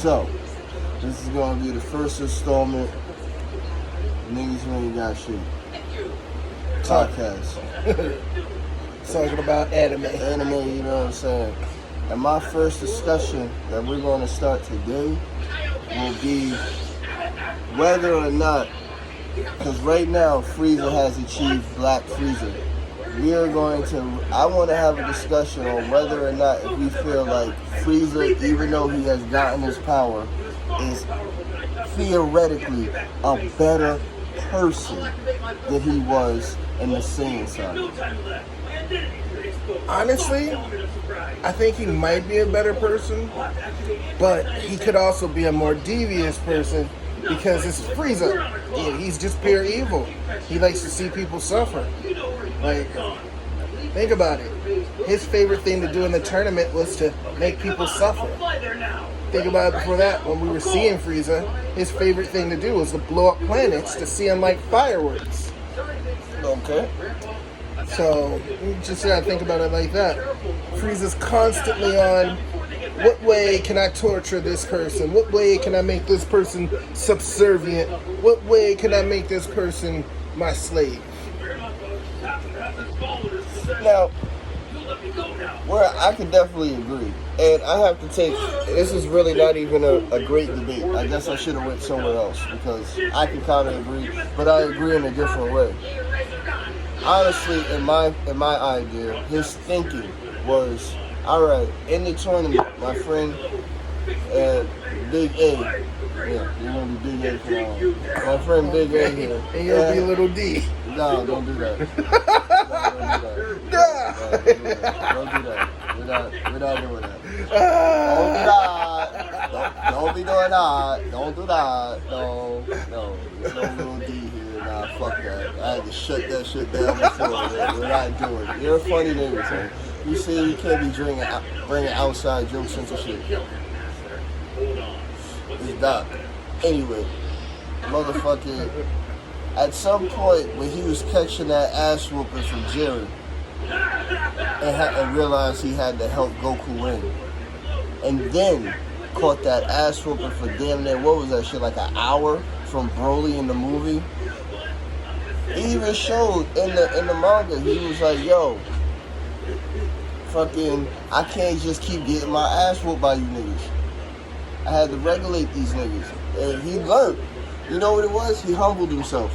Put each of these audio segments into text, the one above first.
So, this is gonna be the first installment. Niggas who ain't got shit. Podcast. Talking about anime. Anime, you know what I'm saying? And my first discussion that we're going to start today will be whether or not, because right now Frieza has achieved Black Frieza. We are going to, I want to have a discussion on whether or not if we feel like Frieza, even though he has gotten his power, is theoretically a better person than he was in the Saiyan saga. Honestly, I think he might be a better person, but he could also be a more devious person because it's Frieza. He's just pure evil. He likes to see people suffer. Like, think about it. His favorite thing to do in the tournament was to make people suffer. Think about it before that, when we were seeing Frieza, his favorite thing to do was to blow up planets to see them like fireworks. Okay. So, you just gotta think about it like that. Frieza's constantly on, what way can I torture this person? What way can I make this person subservient? What way can I make this person my slave? Now, where I can definitely agree, and I have to take, this is really not even a great debate. I guess I should have went somewhere else because I can kind of agree, but I agree in a different way. Honestly, in my idea, his thinking was, all right, in the tournament, my friend, Big A, yeah, you're gonna be Big A for now on. My friend Big A here, and you'll be Little D. No, don't do that. Don't do that. We're not doing that. Don't do that. Don't be doing that. Don't do that. No. There's no Little D here. Nah, fuck that. I had to shut that shit down before. We're not doing it. You're a funny nigga, son. You say you can't be bringing outside jokes into shit. It's Doc. Anyway, motherfucking, at some point when he was catching that ass whooping from Jiren and realized he had to help Goku win, and then caught that ass whooping for damn near, what was that shit, like an hour from Broly in the movie. He even showed in the manga, he was like, yo, fucking, I can't just keep getting my ass whooped by you niggas. I had to regulate these niggas. And he learned. You know what it was? He humbled himself.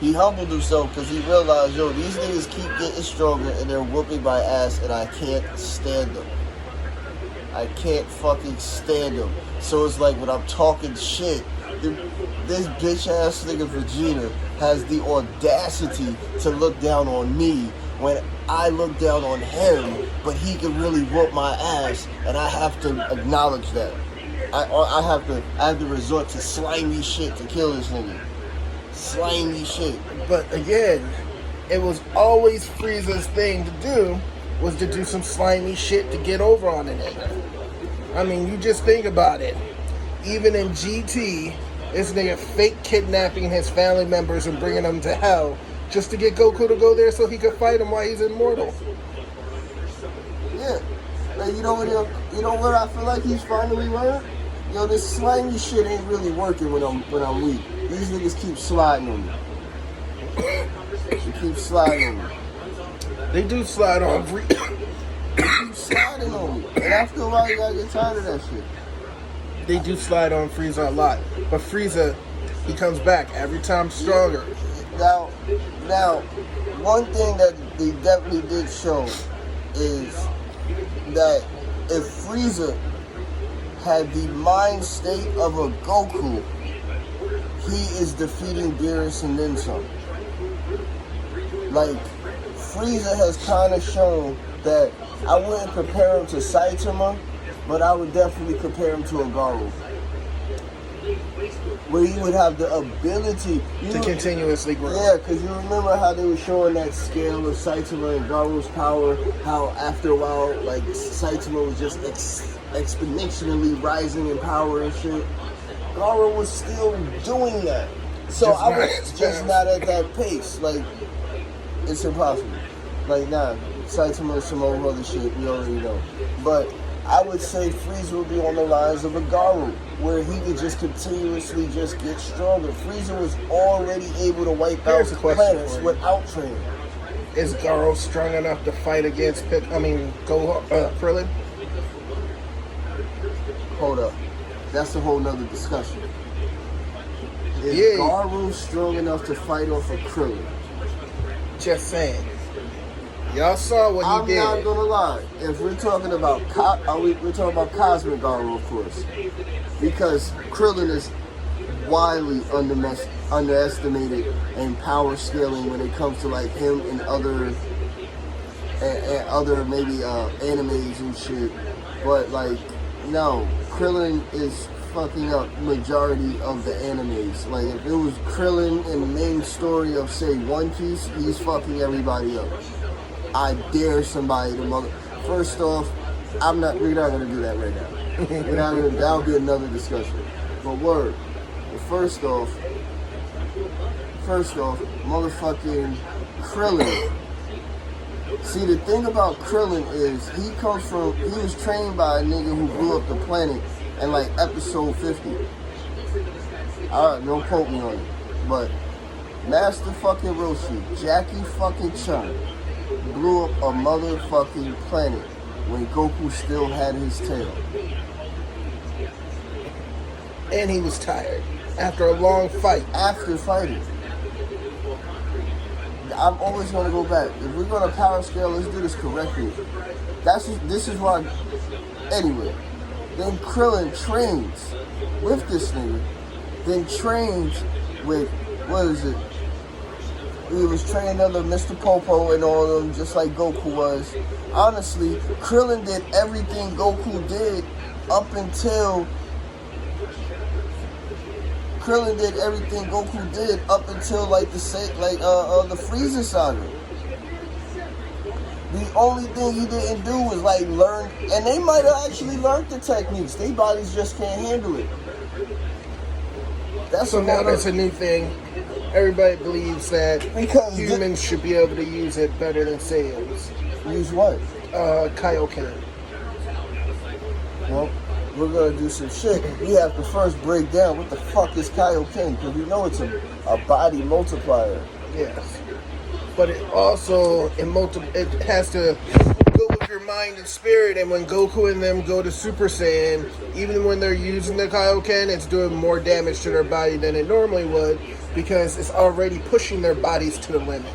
He humbled himself because he realized, yo, these niggas keep getting stronger and they're whooping my ass and I can't stand them. I can't fucking stand them. So it's like when I'm talking shit, this bitch ass nigga Vegeta has the audacity to look down on me when I look down on him, but he can really whoop my ass, and I have to acknowledge that. I have to resort to slimy shit to kill this nigga. Slimy shit. But again, it was always Frieza's thing to do, was to do some slimy shit to get over on a nigga. I mean, you just think about it. Even in GT, this nigga fake kidnapping his family members and bringing them to hell just to get Goku to go there so he could fight him while he's immortal. Yeah. Like, you know what I feel like he's finally learned? Yo, this slimy shit ain't really working when I'm weak. These niggas keep sliding on me. They keep sliding on me. They do slide on They keep sliding on me. And after a while, you gotta get tired of that shit. They do slide on Frieza a lot. But Frieza, he comes back every time stronger. Now, one thing that they definitely did show is that if Frieza had the mind state of a Goku, he is defeating Beerus and then some. Like, Frieza has kind of shown that I wouldn't compare him to Saitama, but I would definitely compare him to a garou. Where he would have the ability to continuously grow. Yeah, because you remember how they were showing that scale of Saitama and Garou's power, how after a while, like, Saitama was just exponentially rising in power and shit. Garou was still doing that. So I was just not at that pace. Like, it's impossible. Like, nah, Saitama is some old other shit, we already know. But I would say Frieza would be on the lines of a Garou, where he could just continuously just get stronger. Frieza was already able to wipe out Here's a question planets for you. without training. Is Garou strong enough to fight against Krillin? Hold up. That's a whole nother discussion. Is Yeah. Garou strong enough to fight off of Krillin? Just saying. Y'all saw what I'm he did. not gonna lie. If we're talking about we're talking about Cosmic Garou, of course, because Krillin is widely underestimated in power scaling when it comes to like him and other maybe animes and shit. But like, no, Krillin is fucking up majority of the animes. Like if it was Krillin in the main story of say One Piece, he's fucking everybody up. I dare somebody to mother. First off, we're not gonna do that right now. That'll be another discussion. But word. But first off, motherfucking Krillin. See, the thing about Krillin is he was trained by a nigga who blew up the planet in like episode 50. Alright, don't quote me on it. But Master fucking Roshi, Jackie fucking Chan, blew up a motherfucking planet when Goku still had his tail. And he was tired after a long fight. After fighting. I'm always going to go back. If we're going to power scale, let's do this correctly. This is why. Anyway, then Krillin trains with this nigga. Then trains with, what is it? He was trained under Mr. Popo and all of them, just like Goku was. Honestly, Krillin did everything Goku did up until like the Frieza saga. The only thing he didn't do was like learn, and they might have actually learned the techniques. Their bodies just can't handle it. So now that's a new thing. Everybody believes that Because humans should be able to use it better than Saiyans. Use what? Kaioken. Well, we're gonna do some shit. We have to first break down what the fuck is Kaioken, because we know it's a body multiplier. Yes. But it also, it has to go with your mind and spirit, and when Goku and them go to Super Saiyan, even when they're using the Kaioken, it's doing more damage to their body than it normally would, because it's already pushing their bodies to the limit.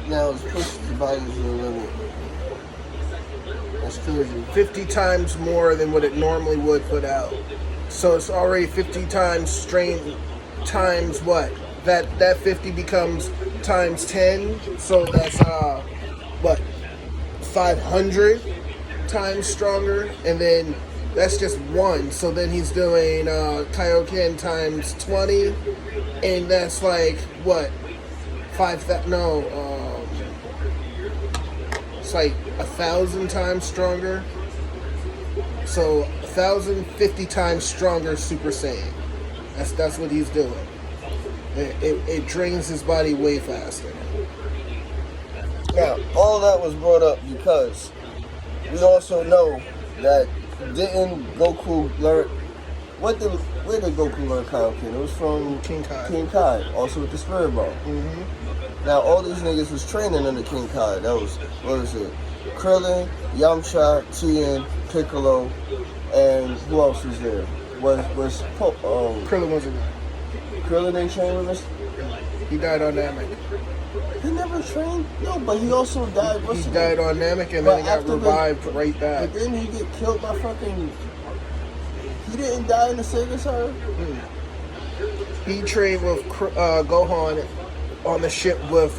Now it's pushing the bodies to the limit. That's crazy. 50 times more than what it normally would put out. So it's already 50 times strain times what? That 50 becomes times 10. So that's 500 times stronger, and then that's just one. So then he's doing Kaioken times 20, and that's like what? It's like 1,000 times stronger. So 1,050 times stronger Super Saiyan. That's what he's doing. It drains his body way faster. Now, all that was brought up because we also know that didn't Goku learn where did Goku learn Kaioken? It was from King Kai. King Kai, also with the Spirit Ball. Mm-hmm. Now, all these niggas was training under King Kai. That was, what is it? Krillin, Yamcha, Tien, Piccolo, and who else was there? Krillin wasn't there. Krillin didn't train with us? He died on Namek. He never trained? No, but he also died. He died on Namek, and then he got revived right back. But didn't he get killed by fucking... He didn't die in the Sega Saga? He trained with Gohan on the ship with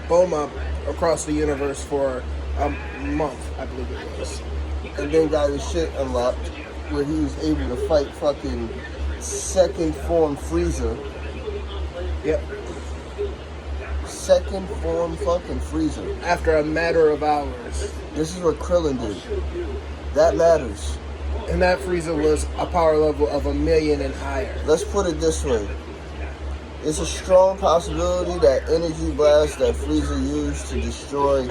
Bulma across the universe for a month, I believe it was. And then got his shit unlocked, where he was able to fight fucking second form Frieza. Yep. Second form fucking Frieza. After a matter of hours. This is what Krillin did. That matters. And that Frieza was a power level of 1,000,000 and higher. Let's put it this way. It's a strong possibility that energy blast that Frieza used to destroy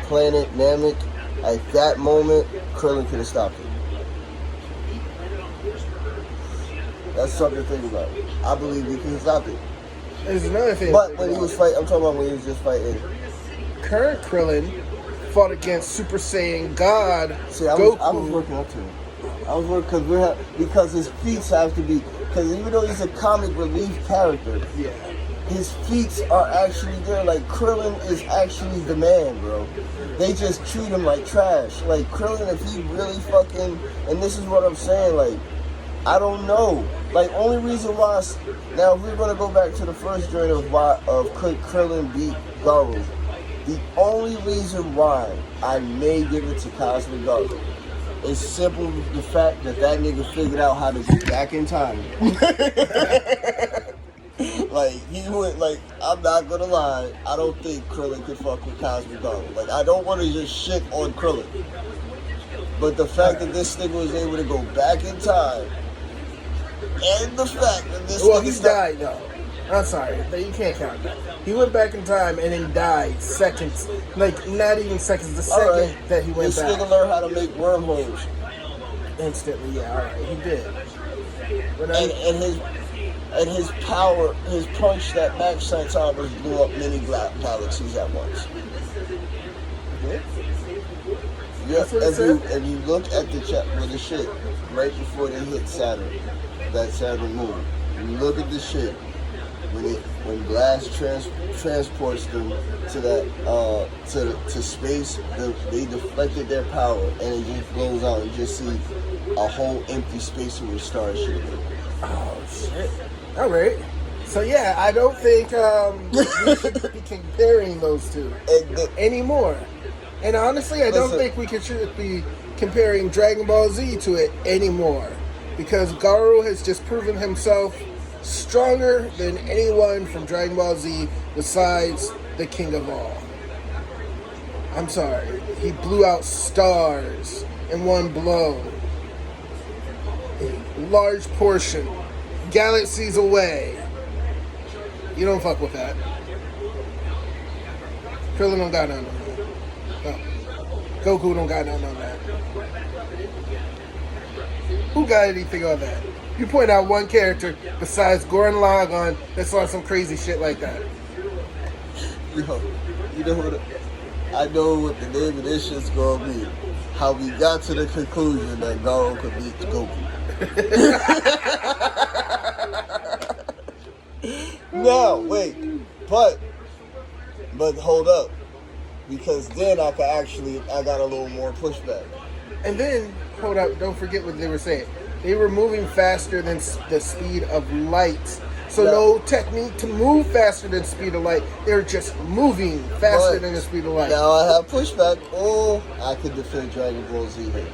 planet Namek, at that moment, Krillin could have stopped it. That's something to think about. I believe he could have stopped it. There's another thing. But when he was fighting, I'm talking about when he was just fighting. Current Krillin fought against Super Saiyan God See, Goku. I was working up to it. I was working because his feats have to be, because even though he's a comic relief character, Yeah. his feats are actually there. Like, Krillin is actually the man, bro. They just treat him like trash. Like, Krillin, if he really fucking, and this is what I'm saying, like, I don't know. Like, only reason why, now if we're going to go back to the first joint of could Krillin beat Garou, the only reason why I may give it to Cosmic Garou is simple the fact that nigga figured out how to get back in time. Like, he went, like, I'm not gonna lie, I don't think Krillin could fuck with Cosmic Garou. Like, I don't want to just shit on Krillin. But the fact that this nigga was able to go back in time, and the fact that this Well, nigga he died, though. I'm sorry. You can't count that. He went back in time and then died seconds. Like, not even seconds. The second that he went back. This nigga learned how to make wormholes. Instantly, yeah, alright. He did. But And his power, his punch that Max Centaurus blew up many galaxies at once. Yeah, That's what it said? if you look at the the shit right before they hit Saturn, that Saturn moon, you look at the shit when Glass transports them to that to space, they deflected their power and it just blows out. You just see a whole empty space with stars shit. Oh shit! All right. So yeah, I don't think we should be comparing those two anymore. And honestly, I don't think we should be comparing Dragon Ball Z to it anymore, because Garou has just proven himself stronger than anyone from Dragon Ball Z besides the King of All. I'm sorry, he blew out stars in one blow. A large portion, galaxies away. You don't fuck with that. Krillin don't got nothing on that. No. Goku don't got nothing on that. Who got anything on that? You point out one character besides Gurren Lagann that's on some crazy shit like that. Yo, you know what? I know what the name of this shit's gonna be. How we got to the conclusion that Garou could beat Goku. No, wait, but hold up, because then I got a little more pushback. And then, hold up, don't forget what they were saying. They were moving faster than the speed of light. So no technique to move faster than speed of light. They're just moving faster than the speed of light. Now I have pushback. Oh, I could defend Dragon Ball Z here.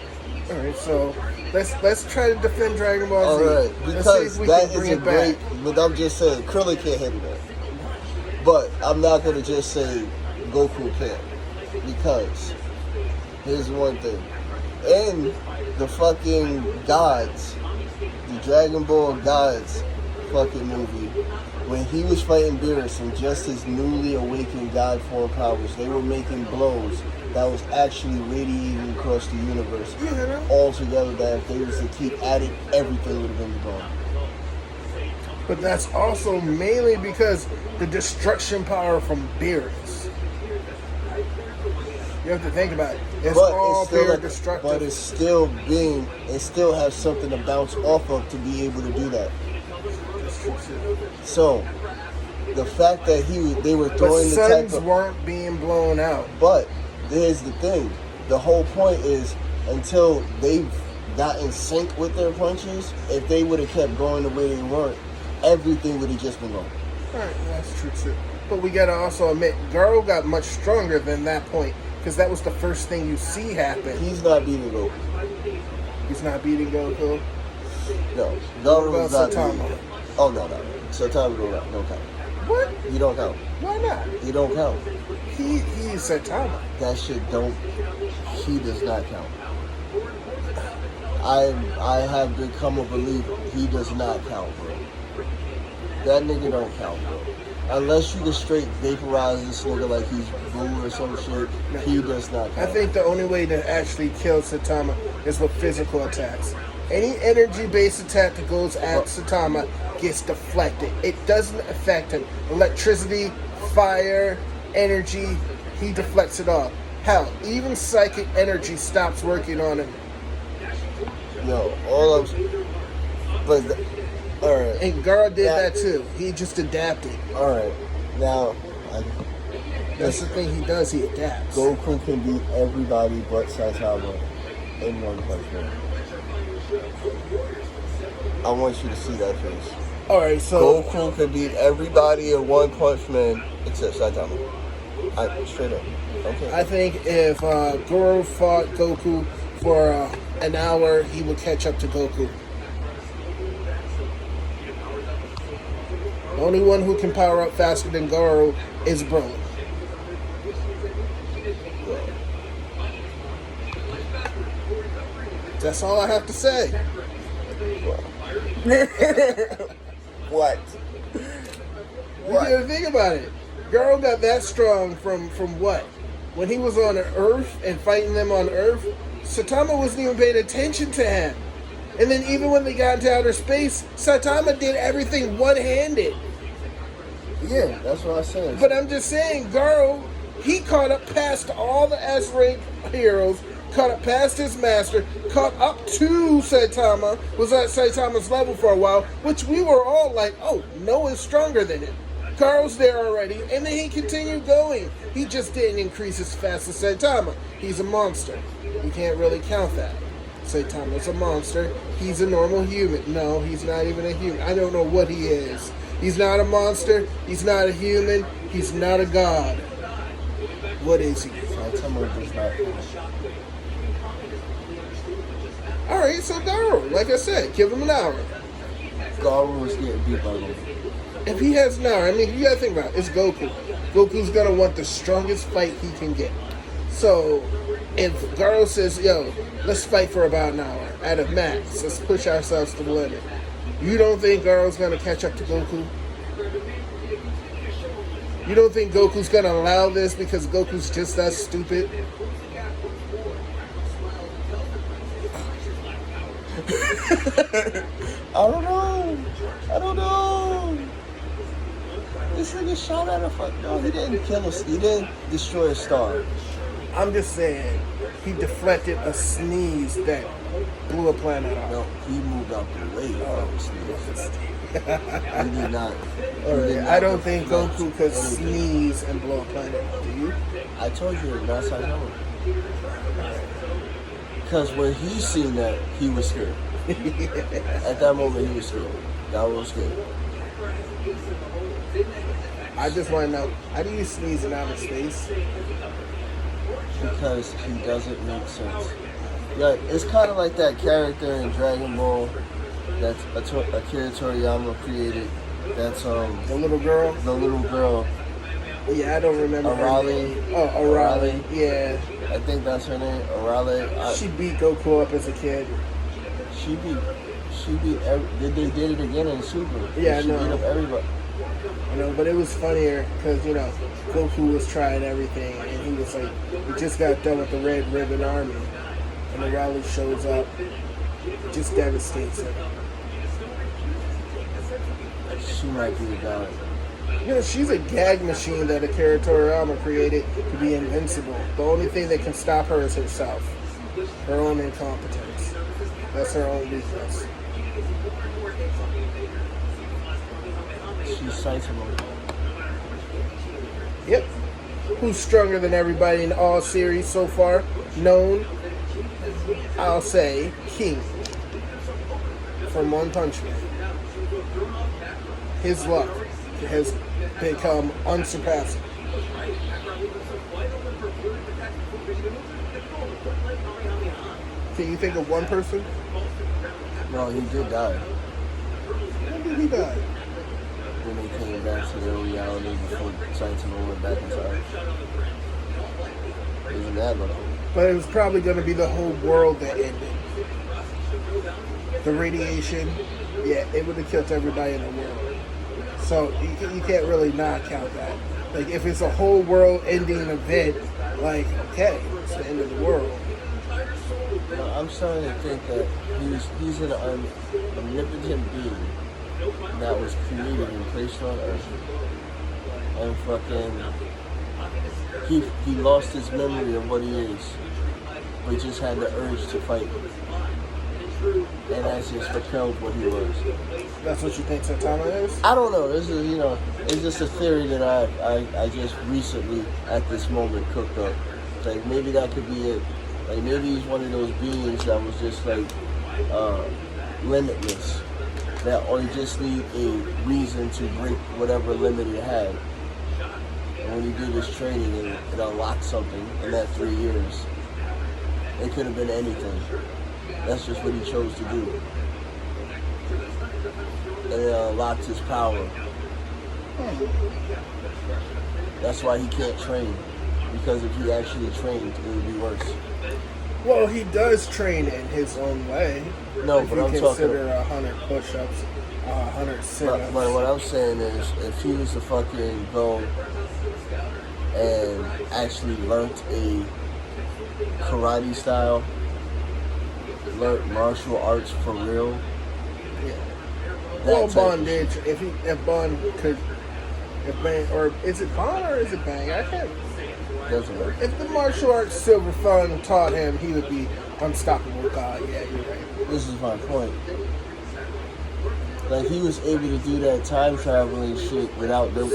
Alright, so let's try to defend Dragon Ball Z. Alright, because that is a great, but I'm just saying, Krillin can't handle that. But I'm not going to just say Goku can't. Because, here's one thing. In the fucking gods, the Dragon Ball gods fucking movie, when he was fighting Beerus and just his newly awakened god form powers, they were making blows that was actually radiating across the universe altogether, that if they was to keep at it, everything would have been gone. But that's also mainly because the destruction power from Beerus. You have to think about it. It's all pure destructive. But it still has something to bounce off of to be able to do that. So, the fact that they were throwing the type of... suns weren't being blown out. But, here's the thing. The whole point is, until they've got in sync with their punches, if they would have kept going the way they weren't, everything would have just been gone. Alright, that's true too. But we gotta also admit, Garou got much stronger than that point, because that was the first thing you see happen. He's not beating Goku. He's not beating Goku? No. Garou is not Saitama? beating. Oh, no. Saitama don't count. What? He don't count. Why not? He don't count. He's Saitama. That shit he does not count. I have become a believer. He does not count, bro. That nigga don't count, bro. Unless you can straight vaporize this nigga like he's blue or some shit, he does not count. I think the only way to actually kill Saitama is with physical attacks. Any energy-based attack that goes at Saitama gets deflected. It doesn't affect him. Electricity, fire, energy, he deflects it off. Hell, even psychic energy stops working on him. No, all I'm... But... Alright. And Garou did that too. He just adapted. Alright. Now... That's the thing he does, he adapts. Goku can beat everybody but Saitama in One Punch Man. I want you to see that face. Alright, so... Goku can beat everybody in One Punch Man except Saitama. Straight up. Okay. I think if Garou fought Goku for an hour, he would catch up to Goku. The only one who can power up faster than Garou is Broly. That's all I have to say. What? You gotta think about it. Garou got that strong from what? When he was on Earth and fighting them on Earth, Saitama wasn't even paying attention to him. And then even when they got into outer space, Saitama did everything one-handed. Yeah, that's what I said. But I'm just saying, Garou, he caught up past all the S-rank heroes, caught up past his master, caught up to Saitama, was at Saitama's level for a while, which we were all like, oh, no one's stronger than him. Garou's there already, and then he continued going. He just didn't increase as fast as Saitama. He's a monster. You can't really count that. Saitama's a monster. He's a normal human. No, he's not even a human. I don't know what he is. He's not a monster. He's not a human. He's not a god. What is he? Saitama does not. Alright, so Garou, like I said, give him an hour. Garou is getting beat by Goku. If he has an hour, I mean, you gotta think about it. It's Goku. Goku's gonna want the strongest fight he can get. So, if Garou says, yo, let's fight for about an hour at a max, let's push ourselves to the limit. You don't think Garou's gonna catch up to Goku? You don't think Goku's gonna allow this because Goku's just that stupid? I don't know. This nigga shot at a fuck. No, he didn't kill us. He didn't destroy a star. I'm just saying, he deflected a sneeze that blew a planet off. No, he moved out the way from the sneeze. He did not. I don't think Goku could sneeze and blow a planet up. Do you? I told you, that's how I know. Because when he seen that, he was scared. At that moment, he was scared. That was scared. I just want to know, how do you sneeze in outer space? Because he doesn't make sense. Yeah, it's kind of like that character in Dragon Ball that Akira Toriyama created. That's the little girl. The little girl. Yeah, I don't remember. Arale. Oh, Arale. Yeah. I think that's her name. Arale. She beat Goku up as a kid. She beat. They did it again in Super. Yeah, she beat up everybody. I know, but it was funnier because, you know, Goku was trying everything and he was like, we just got done with the Red Ribbon Army. And the rally shows up, just devastates him. She might be the god. You know, she's a gag machine that Akira Toriyama created to be invincible. The only thing that can stop her is herself. Her own incompetence. That's her own weakness. She's sensible. Yep. Who's stronger than everybody in all series so far? Known? I'll say King. From One Punch Man. His luck has become unsurpassable. Can you think of one person? No, he did die. When did he die? When they came back to their reality before Saitama went back inside. Isn't that long? But it was probably going to be the whole world that ended. The radiation, yeah, it would have killed everybody in the world. So you can't really not count that. Like if it's a whole world-ending event, like okay, it's the end of the world. I'm starting to think that he's an omnipotent being that was created and placed on Earth, and fucking he lost his memory of what he is, but just had the urge to fight, and that's just propelled what he was. That's what you think Saitama is? I don't know. This is it's just a theory that I just recently at this moment cooked up. Like maybe that could be it. Like maybe he's one of those beings that was just like limitless. That only just need a reason to break whatever limit it had. And when he did his training and it unlocked something in that 3 years, it could have been anything. That's just what he chose to do. And it unlocked his power. That's why he can't train. Because if he actually trained, it would be worse. Well, he does train in his own way. No, if but you I'm consider talking 100 push-ups, 100 sit-ups. But what I'm saying is, if he was to fucking go and actually learnt a karate style, learnt martial arts for real. Yeah. That Well, type Bond of did. shit. If Bond could, if Bang, or is it Bond or is it Bang? I can't. Doesn't matter. If the martial arts Silver Fang taught him, he would be unstoppable god. Yeah, you're right. This is my point. Like he was able to do that time traveling shit without no